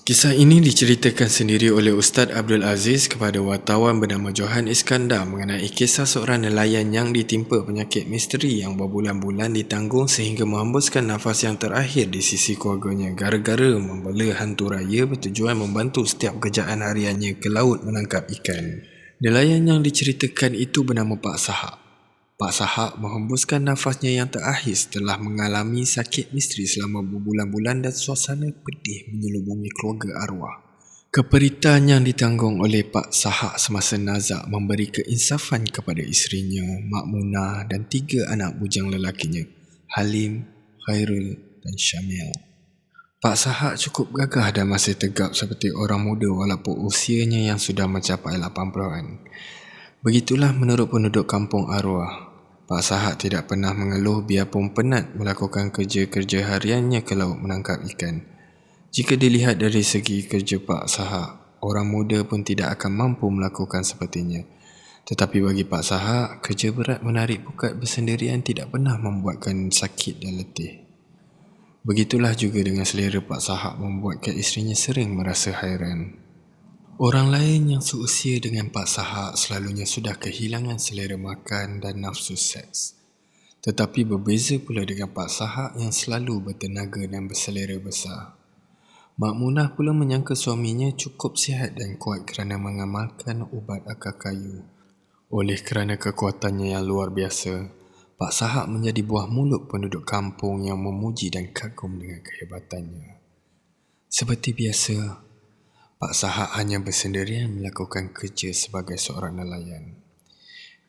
Kisah ini diceritakan sendiri oleh Ustaz Abdul Aziz kepada wartawan bernama Johan Iskandar mengenai kisah seorang nelayan yang ditimpa penyakit misteri yang berbulan-bulan ditanggung sehingga menghembuskan nafas yang terakhir di sisi keluarganya gara-gara membela hantu raya bertujuan membantu setiap kerjaan hariannya ke laut menangkap ikan. Nelayan yang diceritakan itu bernama Pak Sahak. Pak Sahak menghembuskan nafasnya yang terakhir setelah mengalami sakit misteri selama berbulan-bulan dan suasana pedih menyelubungi keluarga arwah. Keperitan yang ditanggung oleh Pak Sahak semasa nazak memberi keinsafan kepada isterinya, Mak Munah dan 3 anak bujang lelakinya, Halim, Khairul dan Syamil. Pak Sahak cukup gagah dan masih tegap seperti orang muda walaupun usianya yang sudah mencapai 80-an. Begitulah menurut penduduk kampung arwah. Pak Sahak tidak pernah mengeluh biarpun penat melakukan kerja-kerja hariannya ke laut menangkap ikan. Jika dilihat dari segi kerja Pak Sahak, orang muda pun tidak akan mampu melakukan sepertinya. Tetapi bagi Pak Sahak, kerja berat menarik pukat bersendirian tidak pernah membuatkan sakit dan letih. Begitulah juga dengan selera Pak Sahak membuatkan isterinya sering merasa hairan. Orang lain yang seusia dengan Pak Sahak selalunya sudah kehilangan selera makan dan nafsu seks. Tetapi berbeza pula dengan Pak Sahak yang selalu bertenaga dan berselera besar. Mak Munah pula menyangka suaminya cukup sihat dan kuat kerana mengamalkan ubat akar kayu. Oleh kerana kekuatannya yang luar biasa, Pak Sahak menjadi buah mulut penduduk kampung yang memuji dan kagum dengan kehebatannya. Seperti biasa, Pak Sahak hanya bersendirian melakukan kerja sebagai seorang nelayan.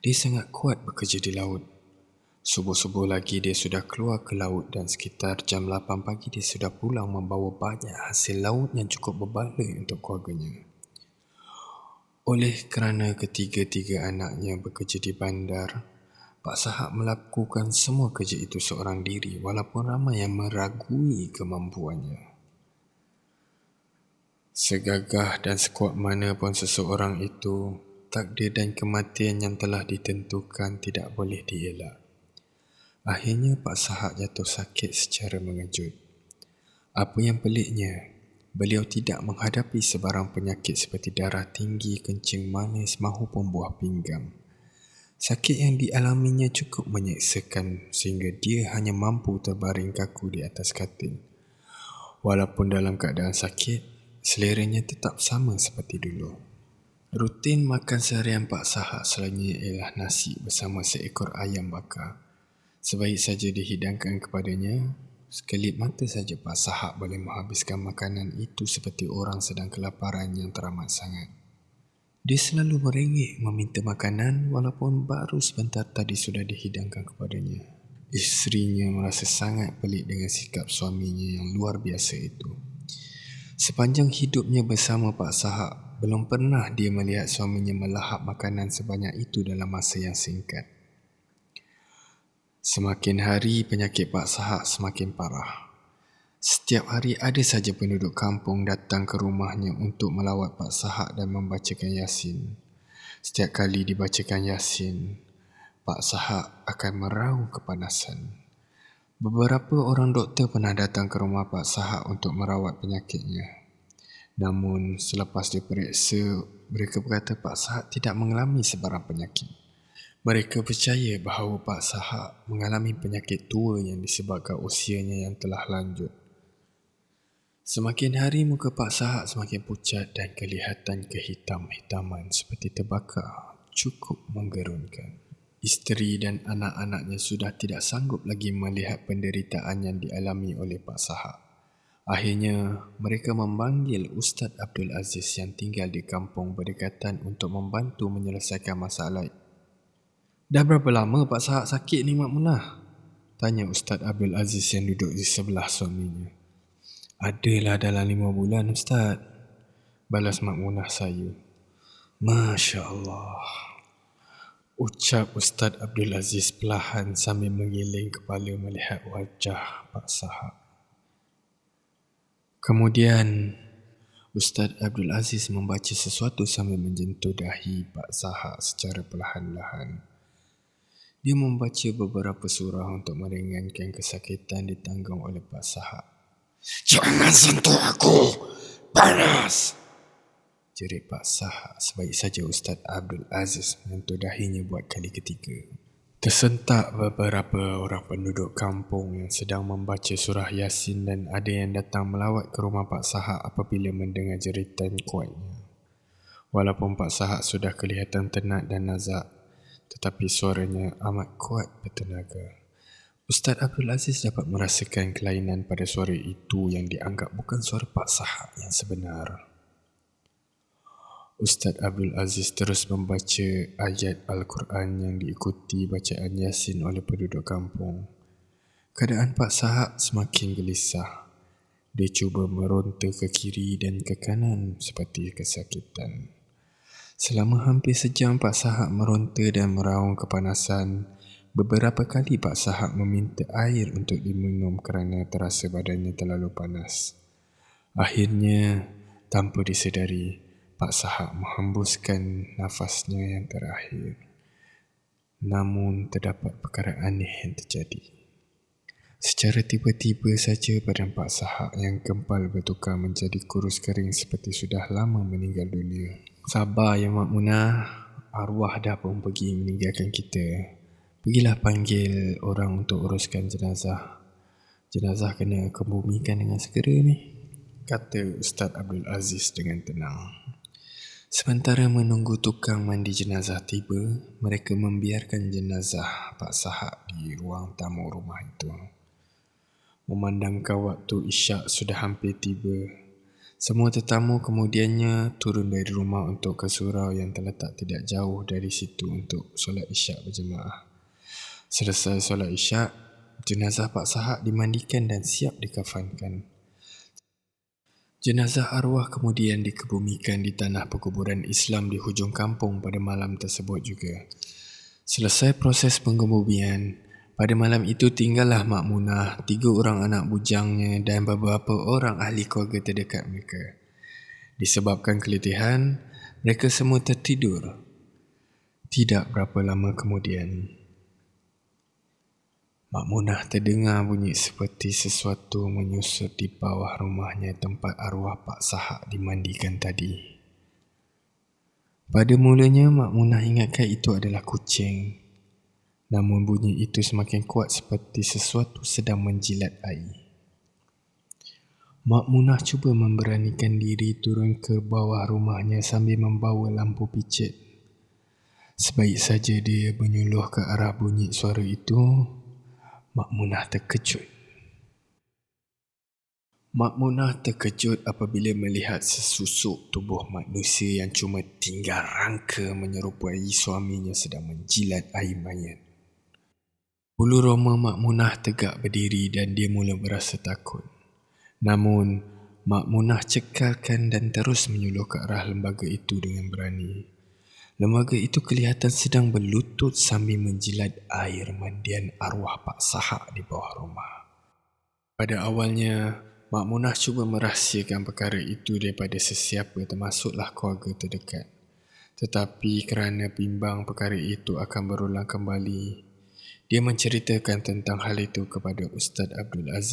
Dia sangat kuat bekerja di laut. Subuh-subuh lagi dia sudah keluar ke laut dan sekitar jam 8 pagi dia sudah pulang membawa banyak hasil laut yang cukup berbaloi untuk keluarganya. Oleh kerana ketiga-tiga anaknya bekerja di bandar, Pak Sahak melakukan semua kerja itu seorang diri walaupun ramai yang meragui kemampuannya. Segagah dan sekuat mana pun seseorang itu, takdir dan kematian yang telah ditentukan tidak boleh dielak. Akhirnya Pak Sahak jatuh sakit secara mengejut. Apa yang peliknya, beliau tidak menghadapi sebarang penyakit seperti darah tinggi, kencing manis mahupun buah pinggang. Sakit yang dialaminya cukup menyeksakan sehingga dia hanya mampu terbaring kaku di atas katil. Walaupun dalam keadaan sakit, seleranya tetap sama seperti dulu. Rutin makan seharian Pak Sahak selalunya ialah nasi bersama seekor ayam bakar. Sebaik saja dihidangkan kepadanya, sekelip mata saja Pak Sahak boleh menghabiskan makanan itu seperti orang sedang kelaparan yang teramat sangat. Dia selalu merengek meminta makanan walaupun baru sebentar tadi sudah dihidangkan kepadanya. Isterinya merasa sangat pelik dengan sikap suaminya yang luar biasa itu. Sepanjang hidupnya bersama Pak Sahak, belum pernah dia melihat suaminya melahap makanan sebanyak itu dalam masa yang singkat. Semakin hari penyakit Pak Sahak semakin parah. Setiap hari ada saja penduduk kampung datang ke rumahnya untuk melawat Pak Sahak dan membacakan Yasin. Setiap kali dibacakan Yasin, Pak Sahak akan meraung kepanasan. Beberapa orang doktor pernah datang ke rumah Pak Sahak untuk merawat penyakitnya. Namun selepas diperiksa, mereka berkata Pak Sahak tidak mengalami sebarang penyakit. Mereka percaya bahawa Pak Sahak mengalami penyakit tua yang disebabkan usianya yang telah lanjut. Semakin hari muka Pak Sahak semakin pucat dan kelihatan kehitam-hitaman seperti terbakar, cukup menggerunkan. Isteri dan anak-anaknya sudah tidak sanggup lagi melihat penderitaan yang dialami oleh Pak Sahak. Akhirnya, mereka memanggil Ustaz Abdul Aziz yang tinggal di kampung berdekatan untuk membantu menyelesaikan masalah. Dah berapa lama Pak Sahak sakit ni Mak Munah? Tanya Ustaz Abdul Aziz yang duduk di sebelah suaminya. Adalah dalam 5 bulan Ustaz, balas Mak Munah sayu. Masya Allah, ucap Ustaz Abdul Aziz perlahan sambil menggiling kepala melihat wajah Pak Sahak. Kemudian, Ustaz Abdul Aziz membaca sesuatu sambil menjentuh dahi Pak Sahak secara perlahan-lahan. Dia membaca beberapa surah untuk meringankan kesakitan ditanggung oleh Pak Sahak. Jangan sentuh aku! Panas! Jerit Pak Sahak sebaik saja Ustaz Abdul Aziz menyentuh dahinya buat kali ketiga. Tersentak beberapa orang penduduk kampung yang sedang membaca surah Yasin dan ada yang datang melawat ke rumah Pak Sahak apabila mendengar jeritan kuatnya. Walaupun Pak Sahak sudah kelihatan tenat dan nazak, tetapi suaranya amat kuat bertenaga. Ustaz Abdul Aziz dapat merasakan kelainan pada suara itu yang dianggap bukan suara Pak Sahak yang sebenar. Ustaz Abdul Aziz terus membaca ayat Al-Quran yang diikuti bacaan Yasin oleh penduduk kampung. Keadaan Pak Sahak semakin gelisah. Dia cuba meronta ke kiri dan ke kanan seperti kesakitan. Selama hampir sejam Pak Sahak meronta dan meraung kepanasan. Beberapa kali Pak Sahak meminta air untuk diminum kerana terasa badannya terlalu panas. Akhirnya, tanpa disedari, Pak Sahak menghembuskan nafasnya yang terakhir. Namun, terdapat perkara aneh yang terjadi. Secara tiba-tiba saja badan Pak Sahak yang kempal bertukar menjadi kurus kering seperti sudah lama meninggal dunia. Sabar ya Mak Munah, arwah dah pun pergi meninggalkan kita. Pergilah panggil orang untuk uruskan jenazah. Jenazah kena kebumikan dengan segera ni, kata Ustaz Abdul Aziz dengan tenang. Sementara menunggu tukang mandi jenazah tiba, mereka membiarkan jenazah Pak Sahak di ruang tamu rumah itu. Memandangkan waktu isyak sudah hampir tiba, semua tetamu kemudiannya turun dari rumah untuk ke surau yang terletak tidak jauh dari situ untuk solat isyak berjemaah. Selesai solat isyak, jenazah Pak Sahak dimandikan dan siap dikafankan. Jenazah arwah kemudian dikebumikan di tanah perkuburan Islam di hujung kampung pada malam tersebut juga. Selesai proses pengebumian, pada malam itu tinggallah Mak Munah, 3 orang anak bujangnya dan beberapa orang ahli keluarga terdekat mereka. Disebabkan keletihan, mereka semua tertidur. Tidak berapa lama kemudian, Mak Munah terdengar bunyi seperti sesuatu menyusut di bawah rumahnya tempat arwah Pak Sahak dimandikan tadi. Pada mulanya Mak Munah ingatkan itu adalah kucing. Namun bunyi itu semakin kuat seperti sesuatu sedang menjilat air. Mak Munah cuba memberanikan diri turun ke bawah rumahnya sambil membawa lampu picit. Sebaik saja dia menyuluh ke arah bunyi suara itu, Mak Munah terkejut. Mak Munah terkejut apabila melihat sesusuk tubuh manusia yang cuma tinggal rangka menyerupai suaminya sedang menjilat air mayat. Bulu roma Mak Munah tegak berdiri dan dia mula berasa takut. Namun, Mak Munah cekalkan dan terus menyuluh ke arah lembaga itu dengan berani. Lembaga itu kelihatan sedang berlutut sambil menjilat air mandian arwah Pak Sahak di bawah rumah. Pada awalnya, Mak Munah cuba merahsiakan perkara itu daripada sesiapa termasuklah keluarga terdekat. Tetapi kerana bimbang perkara itu akan berulang kembali, dia menceritakan tentang hal itu kepada Ustaz Abdul Aziz